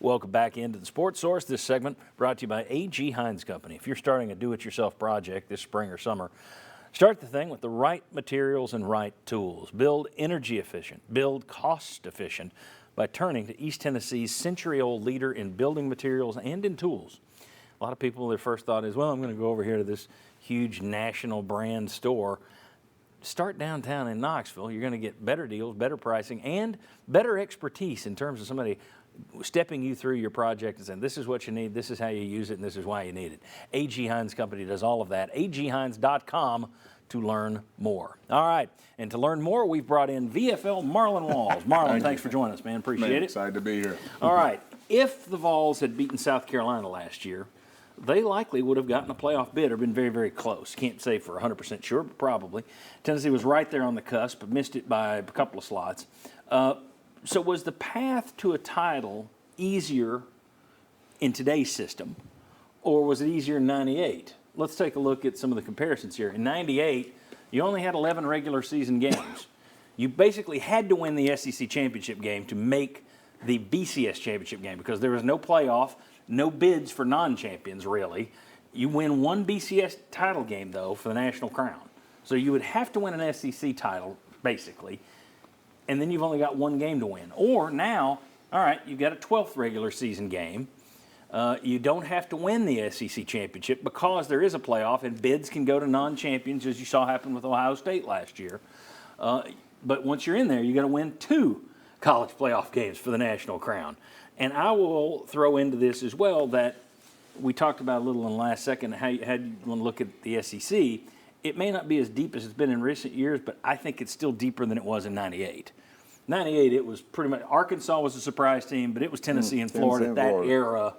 Welcome back into the Sports Source. This segment brought to you by A.G. Hines Company. If you're starting a do-it-yourself project this spring or summer, start the thing with the right materials and right tools. Build energy efficient, build cost efficient by turning to East Tennessee's century-old leader in building materials and in tools. A lot of people, their first thought is, well, I'm going to go over here to this huge national brand store. Start downtown in Knoxville. You're going to get better deals, better pricing, and better expertise in terms of somebody stepping you through your project and saying, this is what you need, this is how you use it, and this is why you need it. A.G. Hines Company does all of that. aghines.com to learn more. All right, and to learn more, we've brought in VFL Marlon Walls. Marlon, thanks for joining us, man. Appreciate it. Excited to be here. All right, if the Vols had beaten South Carolina last year, they likely would have gotten a playoff bid or been very, very close. Can't say for 100% sure, but probably. Tennessee was right there on the cusp, but missed it by a couple of slots. So was the path to a title easier in today's system, or was it easier in 98? Let's take a look at some of the comparisons here. In 98, you only had 11 regular season games. You basically had to win the SEC championship game to make the BCS championship game because there was no playoff, no bids for non-champions, really. You win one BCS title game, though, for the national crown. So you would have to win an SEC title, basically, and then you've only got one game to win. Or now, all right, you've got a 12th regular season game. You don't have to win the SEC championship because there is a playoff, and bids can go to non-champions, as you saw happen with Ohio State last year. But once you're in there, you got to win 2 college playoff games for the national crown. And I will throw into this as well that we talked about a little in the last second how you want to look at the SEC. It may not be as deep as it's been in recent years, but I think it's still deeper than it was in 98. 98, it was pretty much, Arkansas was a surprise team, but it was Tennessee and Florida at that era.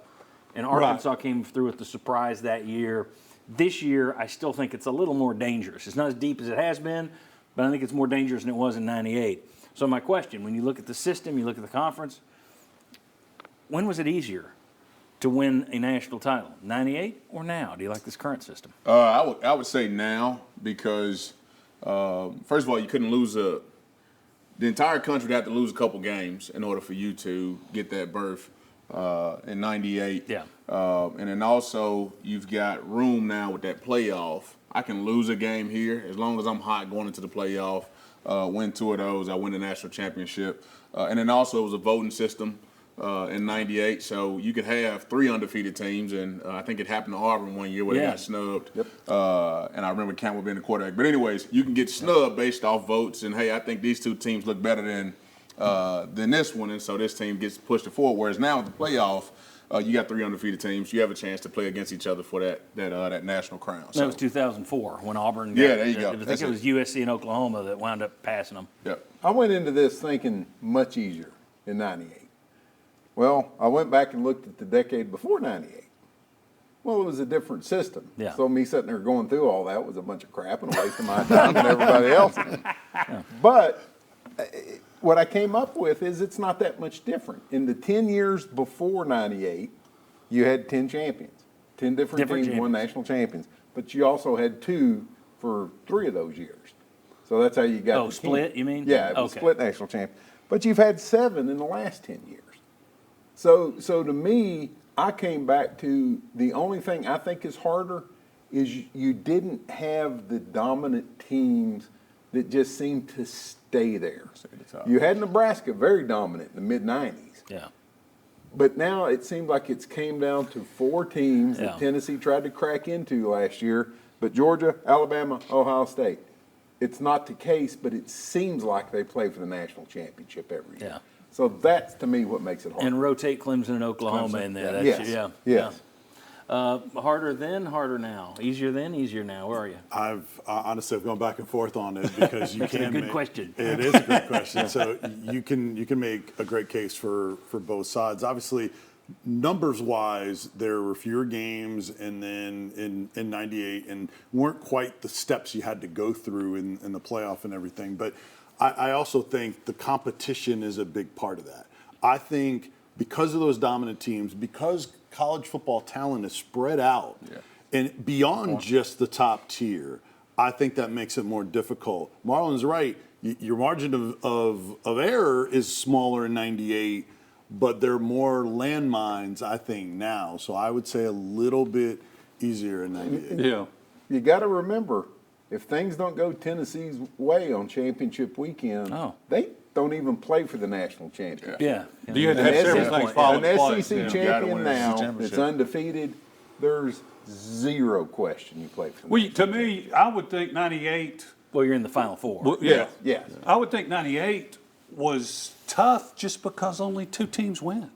And Arkansas came through with the surprise that year. This year, I still think it's a little more dangerous. It's not as deep as it has been, but I think it's more dangerous than it was in 98. So my question, when you look at the system, you look at the conference, when was it easier to win a national title, 98 or now? Do you like this current system? I would say now because, first of all, you couldn't lose the entire country would have to lose a couple games in order for you to get that berth in 98. Yeah. And then also you've got room now with that playoff. I can lose a game here as long as I'm hot going into the playoff, win 2 of those, I win the national championship. And then also it was a voting system. In 98, so you could have 3 undefeated teams, and I think it happened to Auburn one year where they got snubbed. Yep. And I remember Campbell being the quarterback. But anyways, you can get snubbed based off votes, and hey, I think these 2 teams look better than this one, and so this team gets pushed forward. Whereas now with the playoff, you got 3 undefeated teams. You have a chance to play against each other for that national crown. So. That was 2004 when Auburn. There you go. I think it was USC and Oklahoma that wound up passing them. Yep. I went into this thinking much easier in 98. Well, I went back and looked at the decade before 98. Well, it was a different system. Yeah. So me sitting there going through all that was a bunch of crap and a waste of my time and everybody else. Yeah. But what I came up with is it's not that much different. In the 10 years before 98, you had 10 champions. 10 different teams won national champions. But you also had 2 for 3 of those years. So that's how you got the split, 10. You mean? Yeah, it was split national champion. But you've had 7 in the last 10 years. So to me, I came back to the only thing I think is harder is you didn't have the dominant teams that just seemed to stay there. You had Nebraska very dominant in the mid-90s. Yeah. But now it seems like it's came down to 4 teams that Tennessee tried to crack into last year, but Georgia, Alabama, Ohio State. It's not the case, but it seems like they play for the national championship every year. Yeah. So that's, to me, what makes it hard. And rotate Clemson and Oklahoma in there. That's, yes. Yes. Harder then, harder now. Easier then, easier now. Where are you? Honestly, I've gone back and forth on it because you can. That's a good question. It is a great question. So you can make a great case for both sides. Obviously, numbers wise, there were fewer games, and then in '98, and weren't quite the steps you had to go through in the playoff and everything. But I also think the competition is a big part of that. I think because of those dominant teams, because college football talent is spread out and beyond just the top tier, I think that makes it more difficult. Marlon's right. Your margin of error is smaller in '98, but they're more landmines, I think, now. So I would say a little bit easier in 98. Yeah. You got to remember, if things don't go Tennessee's way on championship weekend, they don't even play for the national championship. Yeah. You had to have several things fall into An place. SEC Yeah. Gotta champion win the SEC now that's championship. undefeated, there's zero question you play for the Well, to me, I would think 98. Well, you're in the Final Four. Well, yeah. Yes. I would think 98 was tough just because only 2 teams went.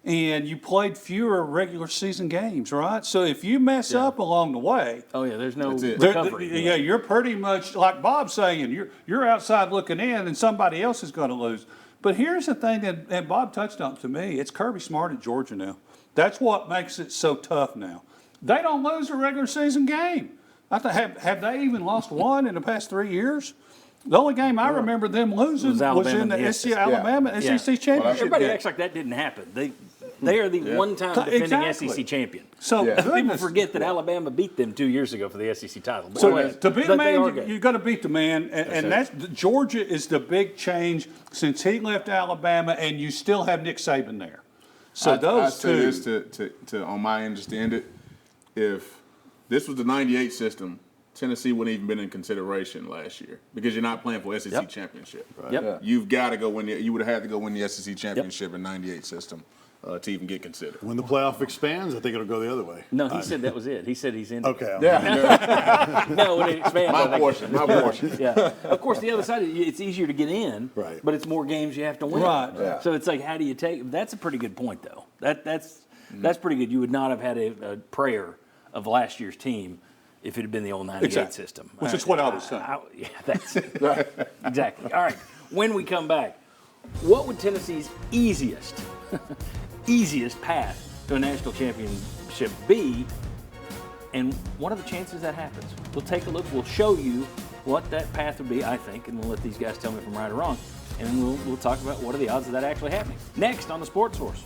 And you played fewer regular season games, right? So if you mess up along the way, Oh yeah, there's no That's it. recovery. yeah, you're pretty much like Bob's saying, you're outside looking in and somebody else is going to lose. But here's the thing that and Bob touched on to me, it's Kirby Smart at Georgia now. That's what makes it so tough now. They don't lose a regular season game. Have they even lost one in the past 3 years? The only game I remember them losing was Alabama in the and the SC SEC. Alabama Yeah. SEC championship Everybody game. acts like that didn't happen. They are the one-time defending Exactly. SEC champion. So Yeah. People goodness, forget that Alabama beat them 2 years ago for the SEC title. So Boy, to be a but they are man, good. you got to beat the man, and that's Georgia is the big change since he left Alabama, and you still have Nick Saban there. So I those say two, this to on my end, just to end it. If this was the '98 system, Tennessee wouldn't even been in consideration last year because you're not playing for SEC Yep. championship. Yep. Yeah. You've got to go win. You would have had to go win the SEC championship in '98 system to even get considered. When the playoff expands, I think it'll go the other way. No, he said that was it. He said he's in. Okay. Yeah. No, when it expands. I My think- portion. My portion. Yeah. Of course, the other side, it's easier to get in, Right. but it's more games you have to win. Right. Yeah. So it's like, how do you take? That's a pretty good point, though. That's pretty good. You would not have had a prayer of last year's team if it had been the old '98 Exactly. system. Which is what I was saying. Yeah, that's exactly. All right. When we come back, what would Tennessee's easiest path to a national championship be? And what are the chances that happens? We'll take a look. We'll show you what that path would be, I think, and we'll let these guys tell me if I'm right or wrong. And we'll talk about what are the odds of that actually happening. Next on the Sports Source.